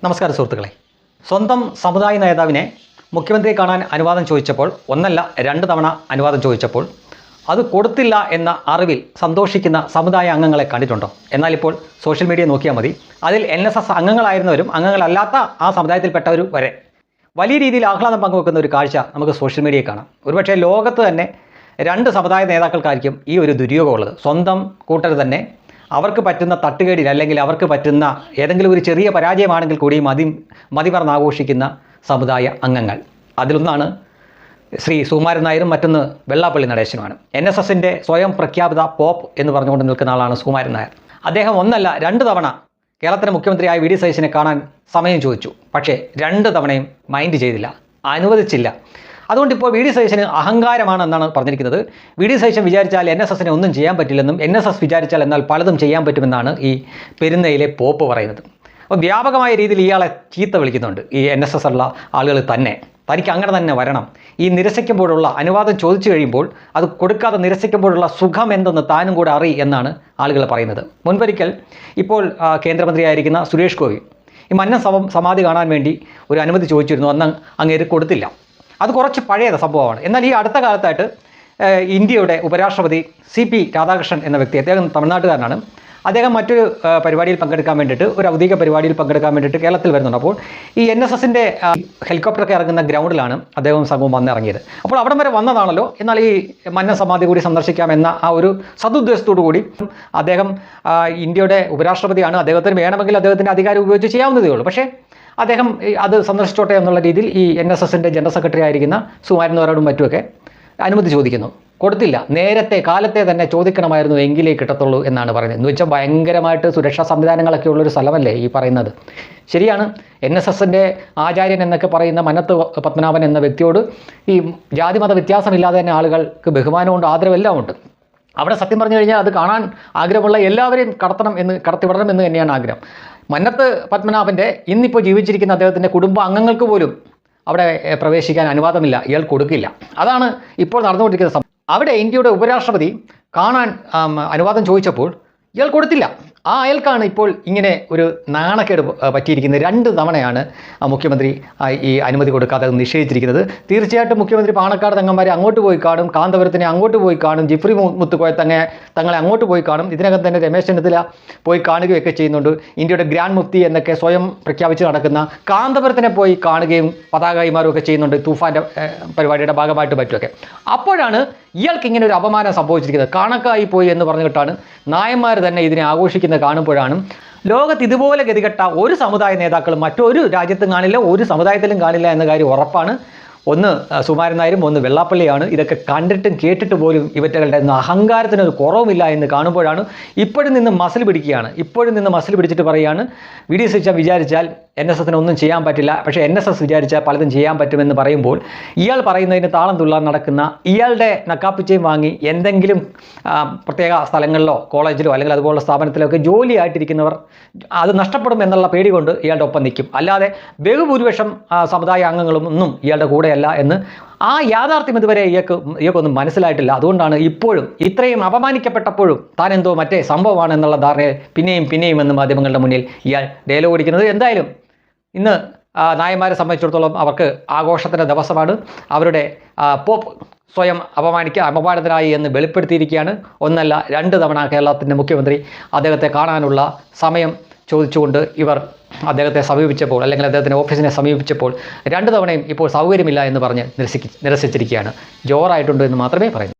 നമസ്കാരം സുഹൃത്തുക്കളെ. സ്വന്തം സമുദായ നേതാവിനെ മുഖ്യമന്ത്രിയെ കാണാൻ അനുവാദം ചോദിച്ചപ്പോൾ ഒന്നല്ല രണ്ട് തവണ അനുവാദം ചോദിച്ചപ്പോൾ അത് കൊടുത്തില്ല എന്ന അറിവിൽ സന്തോഷിക്കുന്ന സമുദായ അംഗങ്ങളെ കണ്ടിട്ടുണ്ടോ? എന്നാൽ ഇപ്പോൾ സോഷ്യൽ മീഡിയ നോക്കിയാൽ മതി, അതിൽ NSS അംഗങ്ങളായിരുന്നവരും അംഗങ്ങളല്ലാത്ത ആ സമുദായത്തിൽപ്പെട്ടവരും വരെ വലിയ രീതിയിൽ ആഹ്ലാദം പങ്കുവെക്കുന്ന ഒരു കാഴ്ച നമുക്ക് സോഷ്യൽ മീഡിയയിൽ കാണാം. ഒരുപക്ഷെ ലോകത്ത് തന്നെ രണ്ട് സമുദായ നേതാക്കൾക്കായിരിക്കും ഈ ഒരു ദുര്യോഗമുള്ളത്. സ്വന്തം കൂട്ടർ തന്നെ അവർക്ക് പറ്റുന്ന തട്ടുകേടിൽ അല്ലെങ്കിൽ അവർക്ക് പറ്റുന്ന ഏതെങ്കിലും ഒരു ചെറിയ പരാജയമാണെങ്കിൽ കൂടി മതി പറഞ്ഞ് ആഘോഷിക്കുന്ന സമുദായ അംഗങ്ങൾ. അതിലൊന്നാണ് ശ്രീ സുകുമാരൻ നായരും മറ്റൊന്ന് വെള്ളാപ്പള്ളി നടേശനുമാണ്. NSSൻ്റെ സ്വയം പ്രഖ്യാപിത പോപ്പ് എന്ന് പറഞ്ഞുകൊണ്ട് നിൽക്കുന്ന ആളാണ് സുകുമാരൻ നായർ. അദ്ദേഹം ഒന്നല്ല രണ്ട് തവണ കേരളത്തിലെ മുഖ്യമന്ത്രിയായ വി ഡി സതീശനെ കാണാൻ സമയം ചോദിച്ചു. പക്ഷേ രണ്ട് തവണയും മൈൻഡ് ചെയ്തില്ല, അനുവദിച്ചില്ല. അതുകൊണ്ട് ഇപ്പോൾ വി ഡി സതീശന് അഹങ്കാരമാണെന്നാണ് പറഞ്ഞിരിക്കുന്നത്. വി ഡി സതീശൻ വിചാരിച്ചാൽ NSSനെ ഒന്നും ചെയ്യാൻ പറ്റില്ലെന്നും NSS വിചാരിച്ചാൽ എന്നാൽ പലതും ചെയ്യാൻ പറ്റുമെന്നാണ് ഈ പെരുന്നയിലെ പോപ്പ് പറയുന്നത്. അപ്പോൾ വ്യാപകമായ രീതിയിൽ ഇയാളെ ചീത്ത വിളിക്കുന്നുണ്ട് ഈ NSS ഉള്ള ആളുകൾ തന്നെ. തനിക്ക് അങ്ങനെ തന്നെ വരണം, ഈ നിരസിക്കുമ്പോഴുള്ള അനുവാദം ചോദിച്ചു കഴിയുമ്പോൾ അത് കൊടുക്കാതെ നിരസിക്കുമ്പോഴുള്ള സുഖം എന്തെന്ന് താനും കൂടെ എന്നാണ് ആളുകൾ പറയുന്നത്. മുൻപൊരിക്കൽ ഇപ്പോൾ കേന്ദ്രമന്ത്രിയായിരിക്കുന്ന സുരേഷ് ഗോപി ഈ മന്നൻ സമാധി കാണാൻ വേണ്ടി ഒരു അനുമതി ചോദിച്ചിരുന്നു. അന്ന് അങ്ങേര് കൊടുത്തില്ല. അത് കുറച്ച് പഴയ സംഭവമാണ്. എന്നാൽ ഈ അടുത്ത കാലത്തായിട്ട് ഇന്ത്യയുടെ ഉപരാഷ്ട്രപതി CP രാധാകൃഷ്ണൻ എന്ന വ്യക്തി, അദ്ദേഹം തമിഴ്നാട്ടുകാരനാണ്. അദ്ദേഹം മറ്റൊരു പരിപാടിയിൽ പങ്കെടുക്കാൻ വേണ്ടിയിട്ട്, ഒരു ഔദ്യോഗിക പരിപാടിയിൽ പങ്കെടുക്കാൻ വേണ്ടിയിട്ട് കേരളത്തിൽ വരുന്നുണ്ട്. അപ്പോൾ ഈ NSSൻ്റെ ഹെലികോപ്റ്ററൊക്കെ ഇറങ്ങുന്ന ഗ്രൗണ്ടിലാണ് അദ്ദേഹം സംഘവും വന്നിറങ്ങിയത്. അപ്പോൾ അവിടം വരെ വന്നതാണല്ലോ, എന്നാൽ ഈ മന്നൻ സമാധി കൂടി സന്ദർശിക്കാമെന്ന ആ ഒരു സദുദ്ദേശത്തോടു കൂടി അദ്ദേഹം ഇന്ത്യയുടെ ഉപരാഷ്ട്രപതിയാണ്. അദ്ദേഹത്തിന് വേണമെങ്കിൽ അദ്ദേഹത്തിൻ്റെ അധികാരം ഉപയോഗിച്ച് ചെയ്യാവുന്നതേ ഉള്ളൂ. പക്ഷേ അദ്ദേഹം അത് സന്ദർശിച്ചോട്ടെ എന്നുള്ള രീതിയിൽ ഈ NSSൻ്റെ ജനറൽ സെക്രട്ടറി ആയിരിക്കുന്ന സുകുമാരൻ നായരോടും മറ്റുമൊക്കെ അനുമതി ചോദിക്കുന്നു. കൊടുത്തില്ല. നേരത്തെ കാലത്തെ തന്നെ ചോദിക്കണമായിരുന്നു, എങ്കിലേ കിട്ടത്തുള്ളൂ എന്നാണ് പറയുന്നത്. എന്ന് വെച്ചാൽ ഭയങ്കരമായിട്ട് സുരക്ഷാ സംവിധാനങ്ങളൊക്കെ ഉള്ളൊരു സ്ഥലമല്ലേ ഈ പറയുന്നത്. ശരിയാണ്, NSSൻ്റെ ആചാര്യൻ എന്നൊക്കെ പറയുന്ന മനത്ത് പത്മനാഭൻ എന്ന വ്യക്തിയോട് ഈ ജാതിമത വ്യത്യാസമില്ലാതെ തന്നെ ആളുകൾക്ക് ബഹുമാനമുണ്ട്, ആദരവെല്ലാം ഉണ്ട്. അവിടെ സത്യം പറഞ്ഞു കഴിഞ്ഞാൽ അത് കാണാൻ ആഗ്രഹമുള്ള എല്ലാവരെയും കടത്തിവിടണം എന്ന് തന്നെയാണ് ആഗ്രഹം. മന്നത്ത് പത്മനാഭൻ്റെ ഇന്നിപ്പോൾ ജീവിച്ചിരിക്കുന്ന അദ്ദേഹത്തിൻ്റെ കുടുംബ അംഗങ്ങൾക്ക് പോലും അവിടെ പ്രവേശിക്കാൻ അനുവാദമില്ല, ഇയാൾ കൊടുക്കില്ല. അതാണ് ഇപ്പോൾ നടന്നുകൊണ്ടിരിക്കുന്ന സംഭവം. അവിടെ ഇന്ത്യയുടെ ഉപരാഷ്ട്രപതി കാണാൻ അനുവാദം ചോദിച്ചപ്പോൾ ഇയാൾ കൊടുത്തില്ല. അയാൾക്കാണ് ഇപ്പോൾ ഇങ്ങനെ ഒരു നാണക്കേട് പറ്റിയിരിക്കുന്നത്. രണ്ട് തവണയാണ് മുഖ്യമന്ത്രി ഈ അനുമതി കൊടുക്കാതെ നിഷേധിച്ചിരിക്കുന്നത്. തീർച്ചയായിട്ടും മുഖ്യമന്ത്രി പാണക്കാട് തങ്ങന്മാരെ അങ്ങോട്ട് പോയി കാണും, കാന്തപുരത്തിനെ അങ്ങോട്ട് പോയി കാണും, ജിഫ്രി മുത്തുക്കോയ തങ്ങളെ അങ്ങോട്ട് പോയി കാണും. ഇതിനകം തന്നെ രമേശ് ചെന്നിത്തല പോയി കാണുകയൊക്കെ ചെയ്യുന്നുണ്ട്. ഇന്ത്യയുടെ ഗ്രാൻഡ് മുഫ്തി എന്നൊക്കെ സ്വയം പ്രഖ്യാപിച്ച് നടക്കുന്ന കാന്തപുരത്തിനെ പോയി കാണുകയും പതാക കൈമാറുകയൊക്കെ ചെയ്യുന്നുണ്ട്, തൂഫാൻ്റെ പരിപാടിയുടെ ഭാഗമായിട്ട് പറ്റുമൊക്കെ. അപ്പോഴാണ് ഇയാൾക്ക് ഇങ്ങനെ ഒരു അപമാനം സംഭവിച്ചിരിക്കുന്നത്. കണക്കായി പോയി എന്ന് പറഞ്ഞിട്ടാണ് നായന്മാർ തന്നെ ഇതിനെ ആഘോഷിക്കുന്നത് കാണുമ്പോഴാണ് ലോകത്ത് ഇതുപോലെ ഗതികെട്ട ഒരു സമുദായ നേതാക്കളും മറ്റൊരു രാജ്യത്തും കാണില്ല, ഒരു സമുദായത്തിലും കാണില്ല എന്ന കാര്യം ഉറപ്പാണ്. ഒന്ന് സുകുമാരൻ നായരും ഒന്ന് വെള്ളാപ്പള്ളിയാണ്. ഇതൊക്കെ കണ്ടിട്ടും കേട്ടിട്ട് പോലും ഇവറ്റകളുടെ അഹങ്കാരത്തിനൊരു കുറവുമില്ല എന്ന് കാണുമ്പോഴാണ് ഇപ്പോഴും നിന്ന് മസിൽ പിടിച്ചിട്ട് പറയുകയാണ് വി ഡി സതീശൻ വിചാരിച്ചാൽ NSSന് ഒന്നും ചെയ്യാൻ പറ്റില്ല, പക്ഷേ NSS വിചാരിച്ചാൽ പലതും ചെയ്യാൻ പറ്റുമെന്ന് പറയുമ്പോൾ ഇയാൾ പറയുന്നതിന് താളം തുള്ളാൻ നടക്കുന്ന, ഇയാളുടെ നക്കാപ്പിച്ചയും വാങ്ങി എന്തെങ്കിലും പ്രത്യേക സ്ഥലങ്ങളിലോ കോളേജിലോ അല്ലെങ്കിൽ അതുപോലുള്ള സ്ഥാപനത്തിലോ ഒക്കെ ജോലിയായിട്ടിരിക്കുന്നവർ അത് നഷ്ടപ്പെടും എന്നുള്ള പേടി കൊണ്ട് ഇയാളുടെ ഒപ്പം നിൽക്കും. അല്ലാതെ ബഹുഭൂരിപക്ഷം സമുദായ അംഗങ്ങളും ഒന്നും ഇയാളുടെ കൂടെയല്ല എന്ന് ആ യാഥാർത്ഥ്യം ഇതുവരെ ഇയാൾക്കൊന്നും മനസ്സിലായിട്ടില്ല. അതുകൊണ്ടാണ് ഇപ്പോഴും ഇത്രയും അപമാനിക്കപ്പെട്ടപ്പോഴും താൻ എന്തോ മറ്റേ സംഭവമാണ് എന്നുള്ള ധാരണ പിന്നെയും എന്ന് മാധ്യമങ്ങളുടെ മുന്നിൽ ഇയാൾ ഡയലോഗ് അടിക്കുന്നത്. എന്തായാലും ഇന്ന് നായന്മാരെ സംബന്ധിച്ചിടത്തോളം അവർക്ക് ആഘോഷത്തിൻ്റെ ദിവസമാണ്. അവരുടെ പോപ്പ് സ്വയം അപമാനിതനായി എന്ന് വെളിപ്പെടുത്തിയിരിക്കുകയാണ്. ഒന്നല്ല രണ്ട് തവണ കേരളത്തിൻ്റെ മുഖ്യമന്ത്രി അദ്ദേഹത്തെ കാണാനുള്ള സമയം ചോദിച്ചുകൊണ്ട് ഇവർ അദ്ദേഹത്തെ സമീപിച്ചപ്പോൾ അല്ലെങ്കിൽ അദ്ദേഹത്തിൻ്റെ ഓഫീസിനെ സമീപിച്ചപ്പോൾ രണ്ട് തവണയും ഇപ്പോൾ സൗകര്യമില്ല എന്ന് പറഞ്ഞ് നിരസിച്ചിരിക്കുകയാണ്. ജോറായിട്ടുണ്ട് എന്ന് മാത്രമേ പറയൂ.